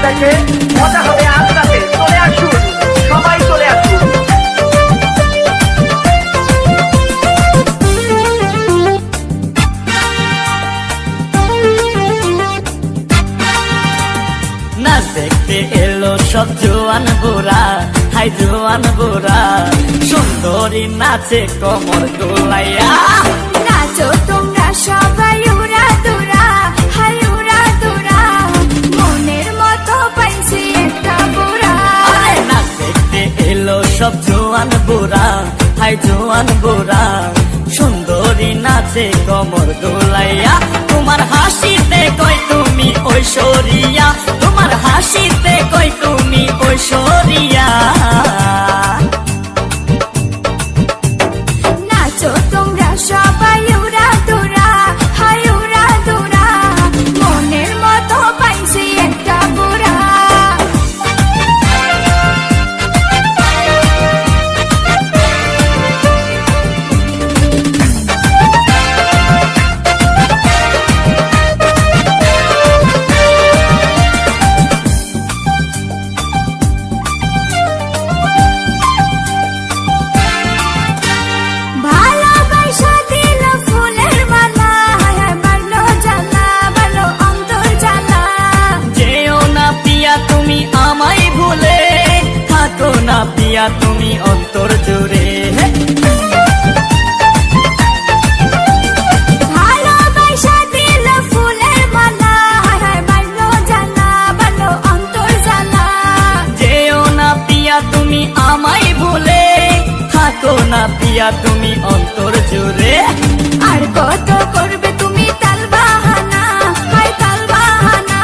দেখে মজা হবে আজ রাতে। চলে আসুন, সবাই চলে আসুন। নাচ দেখতে এলো সব জোয়ান বুড়া, হাই জোয়ান বুড়া, সুন্দরী নাচে কোমর দোলাইয়া। নাচো তোমরা সবাই উড়া দুরা, হাই উড়া দুরা, মনের মতো পাইছি একটা বুড়া। নাচ দেখতে এলো সব জোয়ান বুড়া, হাই জোয়ান বুড়া, সুন্দরী নাচে কোমর দোলাইয়া। তোমার হাসিতে কই তুমি ঐশ্বরিয়া, তোমার হাসিতে কই তুমি ঐশ্বরিয়া। নাচো তোমরা সবাই উড়া দুরা, হাই উড়া দুরা, মনের মতো পাইছি একটা বুড়া। ভালোবাসা দিল ফুলের মালা, বাড়লো জ্বালা, বাড়লো অন্তর জ্বালা। যেও না পিয়া তুমি আমায় ভুলে, থাকো না পিয়া তুমি অন্তর জুড়ে। ভালোবাসা দিল ফুলের মালা, বাড়লো জ্বালা, বাড়লো অন্তর জ্বালা। যেও না পিয়া তুমি আমায় ভুলে, থাকো না পিয়া তুমি অন্তর জুড়ে। আর কত করবে তুমি তাল বাহানা, হাই তাল বাহানা,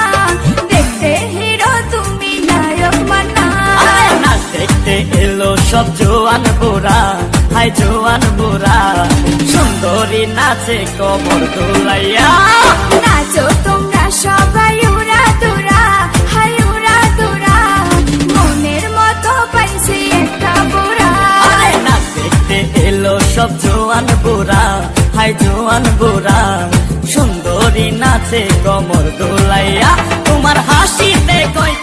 দেখতে হিরো তুমি নায়ক মানা। নাচ দেখতে এলো সব জোয়ান বুড়া, হাই জোয়ান বুড়া, সুন্দরী নাচে কোমর দোলাইয়া। নাচো তোমরা সবাই উড়া দুরা, হাই উড়া দুরা, মনের মতো পাইছি একটা বুড়া। নাচ দেখতে এলো সব জোয়ান বুড়া, হাই জোয়ান বুড়া, সুন্দরী নাচে কোমর দোলাইয়া। তোমার হাসিতে কই